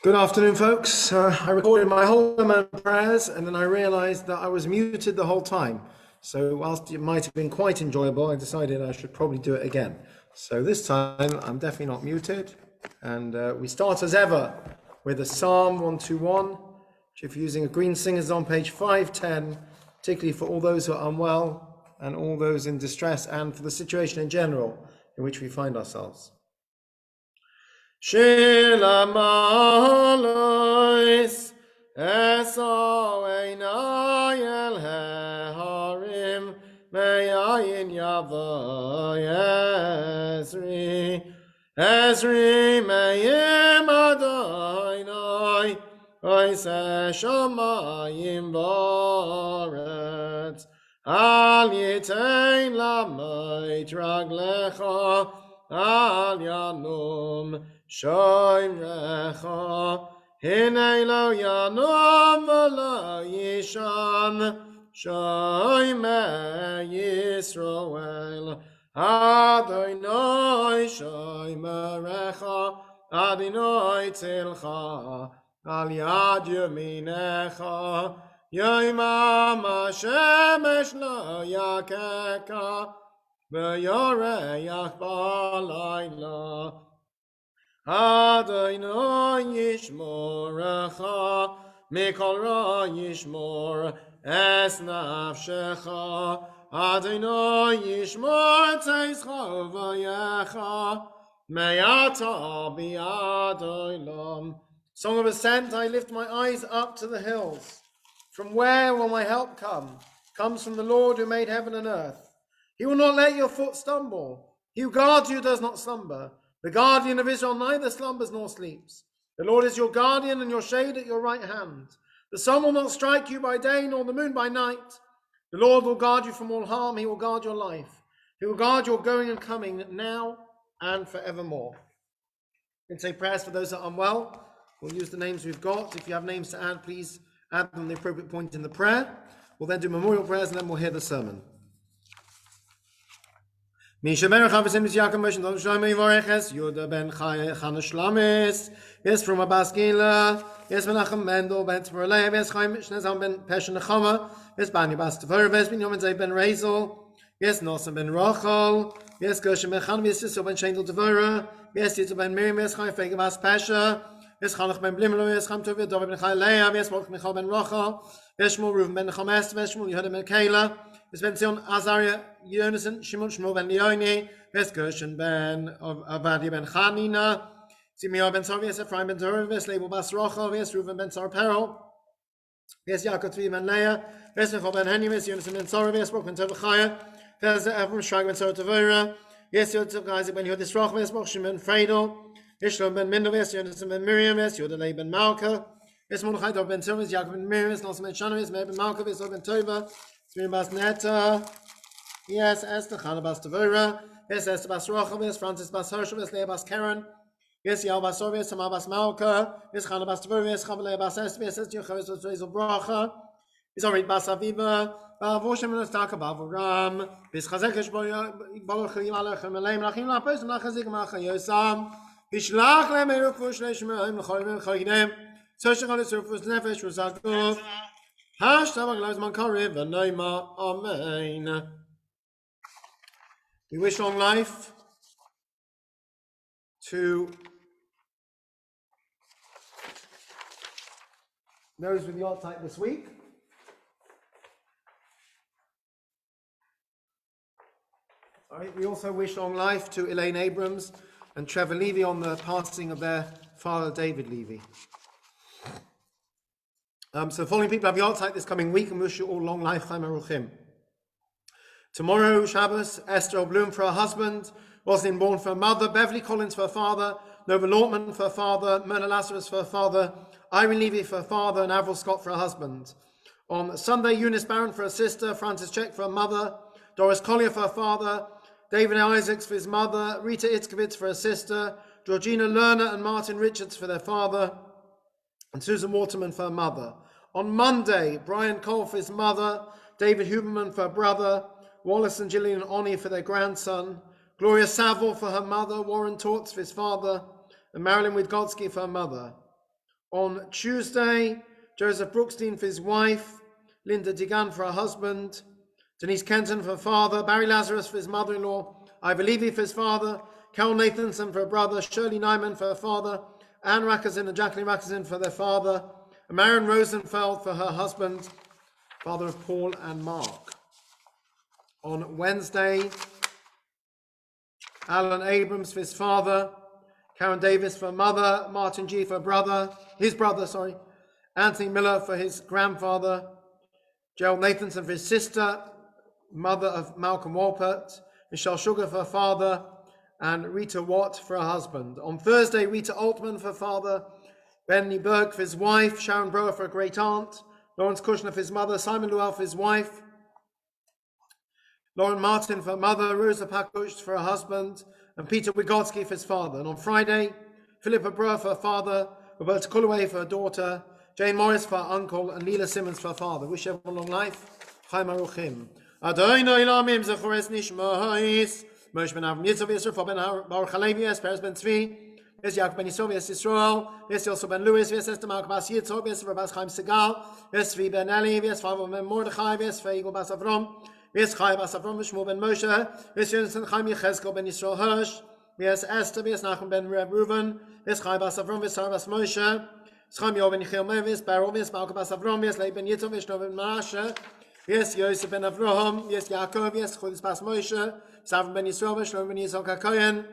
Good afternoon, folks. I recorded my whole amount of prayers and then I realized that I was muted the whole time. So, whilst it might have been quite enjoyable, I decided I should probably do it again. So, this time I'm definitely not muted. And we start as ever with a Psalm 121, which, if you're using a green singer, is on page 510, particularly for all those who are unwell and all those in distress and for the situation in general in which we find ourselves. Shir Lamalois Eso Einai El Harim Me'ayin Yavo Ezri Me'im Adonai Oise Shamayim Voretz Al Yitein Lamoit Raglecha Al Yanum Shoimrecha Hinei lo Yanum v'lo Yisham Shoime Yisroel Adonai Shoimerecha Adonai Tzilcha Al Yad Yaminecha Yoimam HaShemesh lo Yakeka V'yoreyach b'layla Adonai yishmorecha Mikol ra yishmor es nafshecha Adonai yishmor tzeitzcha v'yecha Me'ata bi'ad olam. Song of Ascent. I lift my eyes up to the hills. From where will my help come? Comes from the Lord who made heaven and earth. He will not let your foot stumble. He who guards you does not slumber. The guardian of Israel neither slumbers nor sleeps. The Lord is your guardian and your shade at your right hand. The sun will not strike you by day, nor the moon by night. The Lord will guard you from all harm. He will guard your life. He will guard your going and coming now and forevermore. We can say prayers for those that are unwell. We'll use the names we've got. If you have names to add, please add them at the appropriate point in the prayer. We'll then do memorial prayers and then we'll hear the sermon. Misha ben Chavim is Yaakov Moshe Dom Shlomo Yivareches Yuda ben Chana Shlamis Yes from Abbas Gila Yes Menachem Mendel ben Tzverlev Yes Chaim Shnezam ben Pesha Nechama Yes Bani Bas Tevor Yes Ben Yomen Zay ben Rezel Yes Nosam ben Rachel Yes Gershom ben Chanim Yes Yisrael ben Shendel Tevora Yes Yitzhak ben Miriam Yes Chaim Fege Bas Pesha Yes Chanach ben Blimelo Yes Chaim Tov David ben Chai Leah Yes Malch Michal ben Rachel Yes Shmuel Reuven ben Chames Yes Shmuel Yehuda ben Kayla Yes Ben Zion Azariah Yonason Shimon Shmuel ben Leoni Yes Gershon ben Avadia ben Chanina Simeon ben Sarv Yes Ephraim ben Zorov Yes Label Bas Rochel Yes Reuven ben Sarperel Yes Yaakov Tzvi ben Leah Yes Michal ben Henim Yes Yonason ben Sarv Yes Brok ben Tovachaya Yes Ephraim Shrag ben Sartavora Yes Yotzuk Isaac ben Yodis Roch Yes Moshim ben Fredel Yes Shlom ben Mindov Yes Yonason ben Miriam Yes Yodalei ben Malka Yes Mordechai Dov ben Silv Yes Yaakov ben Miriam Yes Nosam ben Shanam Yes Meir ben Malka Yes Ov ben Tova Yes Bas Neta Yes, Esther Chana Bas Tavora. Yes, Esther Bas Rochel. Yes, Francis Bas Hershel. Yes, Leah Bas Karen. Yes, Yael Bas Sor. Yes, Tamar Bas Malka. Yes, Chana Bas Tavora. Yes, Chavaleh Bas Esther. Yes, Esther Yocheved Bas Rezel Bracha. Yes, Orit Bas Aviva. Voshem and Estaka Bavoram. Yes, Chazekesh Baruch Yimalech Meleim Lachim Lapes Lachazik Macha Yosam. Vishlach Lem Erufush Leshmeim Lachim Chaginem. Soshachal Surfus Nefesh Rosakov. Hashtag Glazman Karev Noima. Amen. We wish long life to those with the alt type this week. All right, we also wish long life to Elaine Abrams and Trevor Levy on the passing of their father, David Levy. So the following people have the alt type this coming week and wish you all long life. Chaim Aruchim. Tomorrow, Shabbos, Esther Bloom for her husband, Rosalind Bourne for her mother, Beverly Collins for her father, Nova Lortman for her father, Myrna Lazarus for her father, Irene Levy for her father, and Avril Scott for her husband. On Sunday, Eunice Barron for her sister, Frances Check for her mother, Doris Collier for her father, David Isaacs for his mother, Rita Itzkovitz for her sister, Georgina Lerner and Martin Richards for their father, and Susan Waterman for her mother. On Monday, Brian Cole for his mother, David Huberman for her brother, Wallace and Gillian Oni for their grandson, Gloria Saville for her mother, Warren Torts for his father, and Marilyn Widgotsky for her mother. On Tuesday, Joseph Brookstein for his wife, Linda Degan for her husband, Denise Kenton for her father, Barry Lazarus for his mother-in-law, Ivor Levy for his father, Carol Nathanson for her brother, Shirley Nyman for her father, Anne Rackazin and Jacqueline Rackazin for their father, and Marion Rosenfeld for her husband, father of Paul and Mark. On Wednesday, Alan Abrams for his father, Karen Davis for her mother, Martin G for his brother, Anthony Miller for his grandfather, Gerald Nathanson for his sister, mother of Malcolm Walpert, Michelle Sugar for her father, and Rita Watt for her husband. On Thursday, Rita Altman for her father, Benny Berg for his wife, Sharon Brower for her great aunt, Lawrence Kushner for his mother, Simon Luell for his wife, Lauren Martin for her mother, Rosa Pakush for her husband, and Peter Wygotsky for his father. And on Friday, Philippa Brewer for her father, Roberta Culloway for her daughter, Jane Morris for her uncle, and Leela Simmons for her father. Wish everyone long life. Chaim Aruchim. Adonai Lamim Zechores Nishmais. Moshe ben Avram Yitzhak Yisrael for ben Baruch Halevi, yes, Peres ben Tzvi, yes, Yaakov ben Yisrael, yes, Yisrael, yes, Yosef ben Louis, yes, Esther Malka bas Yitzhak, yes, Rabas Chaim Segal, yes, Tzvi ben Eli, yes, Favor ben Mordechai, yes, Feigel bas Avram, yes, Chai bas Avram, Shmuel ben Moshe, yes, Yonatan Chaim Yechezkel ben Yisrael Hirsch, yes, Esther, yes, Nachum ben Reuven, yes, Chai bas Avram, yes, Sarah bas Moshe, Chaim Yoel ben Yechiel Mevis, Barov, yes, Malka bas Avram, yes, Leib ben Yitzhak, yes, Shno ben Menashe, yes, Yosef ben Avraham, yes, Yaakov, yes, Chodis bas Moshe, Savron ben Yisrael, Shlomo ben Yitzhak HaKohen,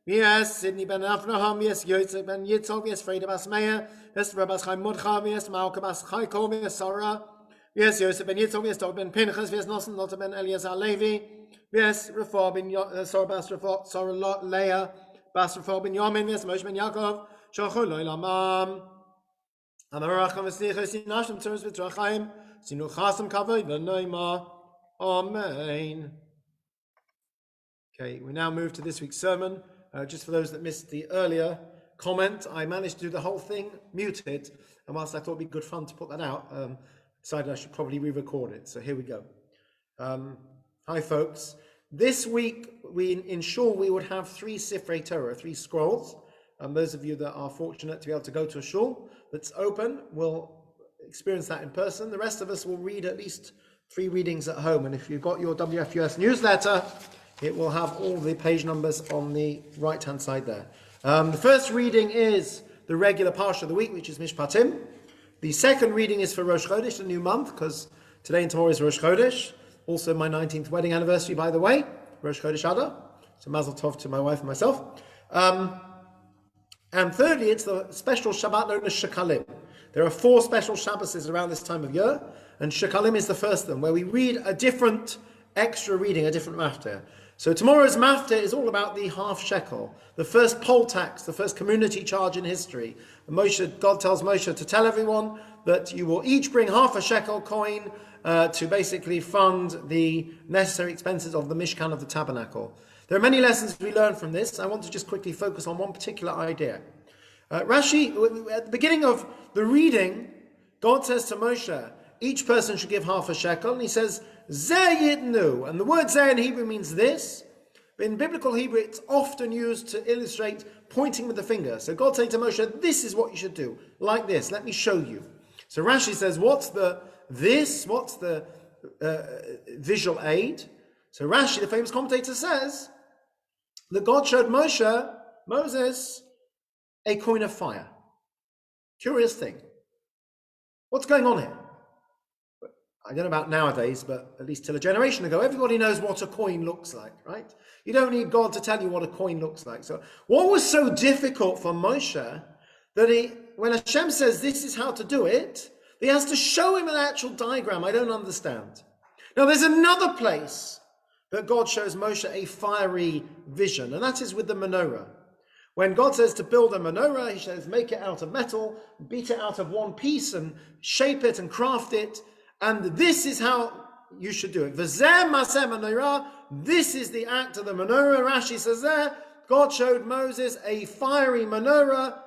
yes, Sidney ben Avraham, yes, Yosef ben Yitzhak, yes, Freda bas Meir, yes, Rabas Chaim Mordechai, yes, Malka bas Chaikov, yes, Sarah, yes, Yosef ben Yitzhak, yes, Dog ben Pinchas, yes, Nota ben Eliezer Levi, yes, Refa ben Sarah bas Refa, Sarah Leah, bas Refa ben Yamin, yes, Moshe ben Yaakov, Shachol Loilamam, Amaracham v'slichos yinashim tzuros v'trachaim, Sinu chasam kavod v'noima. Amen. Okay, we now move to this week's sermon. Just for those that missed the earlier comment, I managed to do the whole thing muted, and whilst I thought it'd be good fun to put that out, decided I should probably re-record it. So here we go. Hi folks. This week we ensured we would have 3 Sifrei Torah, 3 scrolls. Those of you that are fortunate to be able to go to a shul that's open will experience that in person. The rest of us will read at least 3 readings at home. And if you've got your WFUS newsletter, it will have all the page numbers on the right-hand side there. The first reading is the regular Parsha of the week, which is Mishpotim. The second reading is for Rosh Chodesh, the new month, because today and tomorrow is Rosh Chodesh. Also my 19th wedding anniversary, by the way, Rosh Chodesh Adar. So Mazel Tov to my wife and myself. And thirdly, it's the special Shabbat known as Shekalim. There are 4 special Shabbos around this time of year, and Shekalim is the first of them, where we read a different extra reading, a different mafter. So tomorrow's mafter is all about the half shekel, the first poll tax, the first community charge in history. And God tells Moshe to tell everyone that you will each bring half a shekel coin to basically fund the necessary expenses of the Mishkan of the Tabernacle. There are many lessons we learn from this. I want to just quickly focus on one particular idea. Rashi, at the beginning of the reading, God says to Moshe, each person should give half a shekel, and he says, Zeh yitnu, and the word Zeh in Hebrew means this, but in biblical Hebrew it's often used to illustrate pointing with the finger. So God saying to Moshe, this is what you should do, like this, let me show you. So Rashi says, what's the visual aid? So Rashi, the famous commentator, says that God showed Moses, a coin of fire. Curious thing. What's going on here? I don't know about nowadays, but at least till a generation ago, everybody knows what a coin looks like, right? You don't need God to tell you what a coin looks like. So what was so difficult for Moshe that when Hashem says this is how to do it, he has to show him an actual diagram? I don't understand. Now there's another place that God shows Moshe a fiery vision, and that is with the menorah. When God says to build a menorah, he says make it out of metal, beat it out of one piece and shape it and craft it. And this is how you should do it. V'zeh maseh menorah. This is the act of the menorah. Rashi says there, God showed Moses a fiery menorah,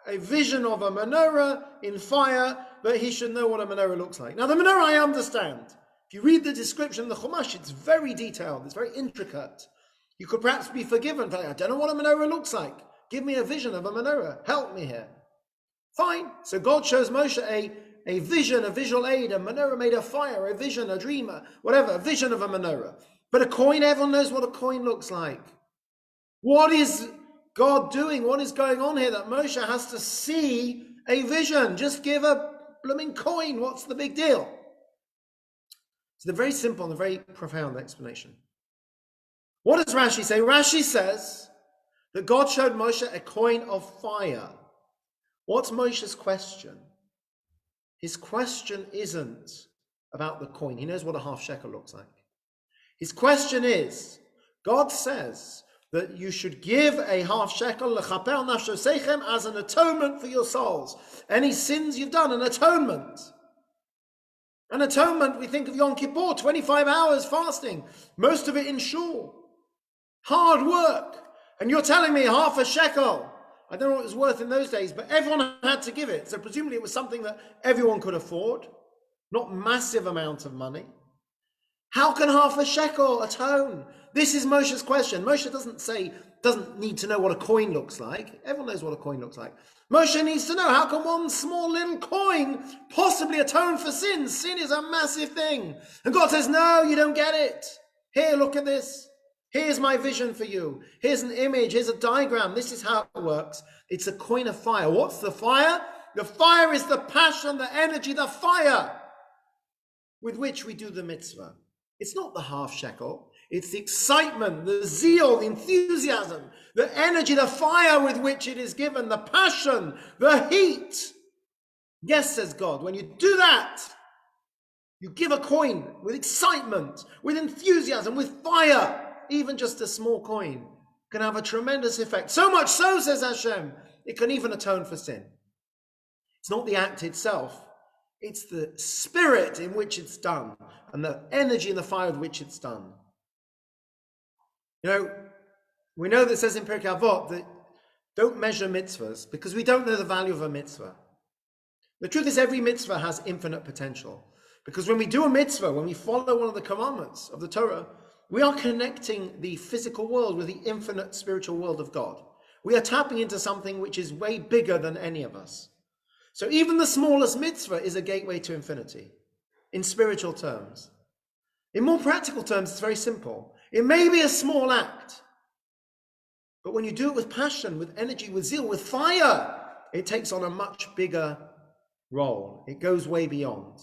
a vision of a menorah in fire, but he should know what a menorah looks like. Now the menorah I understand. If you read the description in the Chumash, it's very detailed, it's very intricate. You could perhaps be forgiven for, I don't know what a menorah looks like. Give me a vision of a menorah. Help me here. Fine. So God shows Moshe a vision, a visual aid, a menorah made of fire, a vision, a dreamer, whatever, a vision of a menorah. But a coin, everyone knows what a coin looks like. What is God doing? What is going on here that Moshe has to see a vision? Just give a blooming coin. What's the big deal? It's a very simple and a very profound explanation. What does Rashi say? Rashi says that God showed Moshe a coin of fire. What's Moshe's question? His question isn't about the coin. He knows what a half shekel looks like. His question is, God says that you should give a half shekel lechaper nafsho seichem as an atonement for your souls. Any sins you've done, an atonement. An atonement, we think of Yom Kippur, 25 hours fasting, most of it in shul. Hard work. And you're telling me half a shekel. I don't know what it was worth in those days, but everyone had to give it. So presumably it was something that everyone could afford, not massive amount of money. How can half a shekel atone? This is Moshe's question. Moshe doesn't need to know what a coin looks like. Everyone knows what a coin looks like. Moshe needs to know, how can one small little coin possibly atone for sin? Sin is a massive thing. And God says, no, you don't get it. Here, look at this. Here's my vision for you. Here's an image. Here's a diagram. This is how it works. It's a coin of fire. What's the fire? The fire is the passion, the energy, the fire with which we do the mitzvah. It's not the half shekel. It's the excitement, the zeal, the enthusiasm, the energy, the fire with which it is given, the passion, the heat. Yes, says God, when you do that, you give a coin with excitement, with enthusiasm, with fire. Even just a small coin can have a tremendous effect. So much so, says Hashem, it can even atone for sin. It's not the act itself. It's the spirit in which it's done and the energy and the fire with which it's done. You know, we know that it says in Pirkei Avot that don't measure mitzvahs because we don't know the value of a mitzvah. The truth is every mitzvah has infinite potential because when we do a mitzvah, when we follow one of the commandments of the Torah, we are connecting the physical world with the infinite spiritual world of God. We are tapping into something which is way bigger than any of us. So even the smallest mitzvah is a gateway to infinity in spiritual terms. In more practical terms, it's very simple. It may be a small act, but when you do it with passion, with energy, with zeal, with fire, it takes on a much bigger role. It goes way beyond.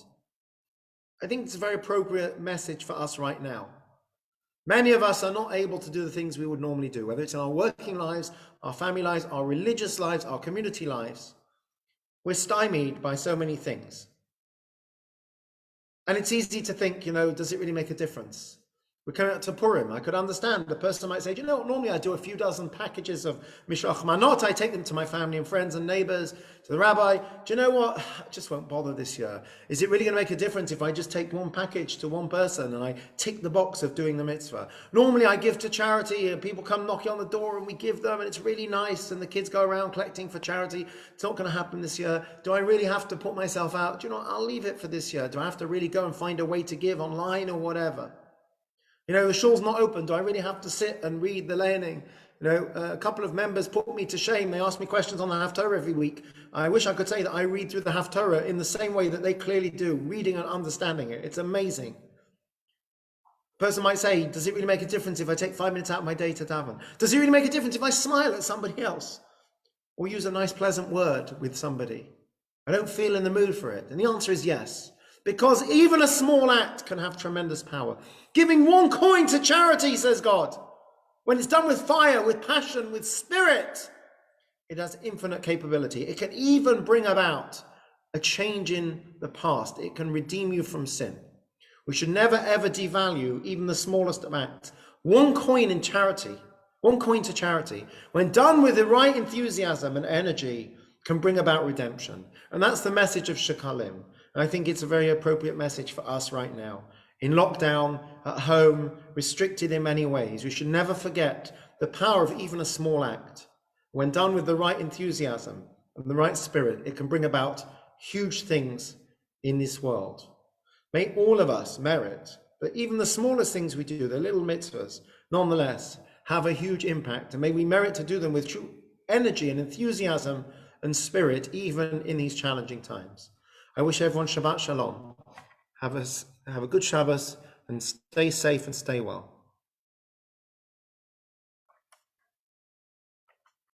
I think it's a very appropriate message for us right now. Many of us are not able to do the things we would normally do, whether it's in our working lives, our family lives, our religious lives, our community lives. We're stymied by so many things. And it's easy to think, does it really make a difference? We're coming up to Purim. I could understand. The person might say, normally I do a few dozen packages of Mishloach Manot. I take them to my family and friends and neighbors, to the rabbi. Do you know what? I just won't bother this year. Is it really going to make a difference if I just take one package to one person and I tick the box of doing the mitzvah? Normally I give to charity and people come knocking on the door and we give them and it's really nice and the kids go around collecting for charity. It's not going to happen this year. Do I really have to put myself out? Do you know what? I'll leave it for this year. Do I have to really go and find a way to give online or whatever? The shul's not open. Do I really have to sit and read the learning? A couple of members put me to shame. They ask me questions on the Haftarah every week. I wish I could say that I read through the Haftarah in the same way that they clearly do, reading and understanding it. It's amazing. A person might say, does it really make a difference if I take 5 minutes out of my day to daven? Does it really make a difference if I smile at somebody else? Or use a nice pleasant word with somebody? I don't feel in the mood for it. And the answer is yes. Because even a small act can have tremendous power. Giving one coin to charity, says God, when it's done with fire, with passion, with spirit, it has infinite capability. It can even bring about a change in the past. It can redeem you from sin. We should never ever devalue even the smallest of acts. One coin in charity, one coin to charity, when done with the right enthusiasm and energy, can bring about redemption. And that's the message of Shekalim. And I think it's a very appropriate message for us right now. In lockdown, at home, restricted in many ways, we should never forget the power of even a small act. When done with the right enthusiasm and the right spirit, it can bring about huge things in this world. May all of us merit that even the smallest things we do, the little mitzvahs, nonetheless, have a huge impact. And may we merit to do them with true energy and enthusiasm and spirit, even in these challenging times. I wish everyone Shabbat Shalom. Have a good Shabbos and stay safe and stay well.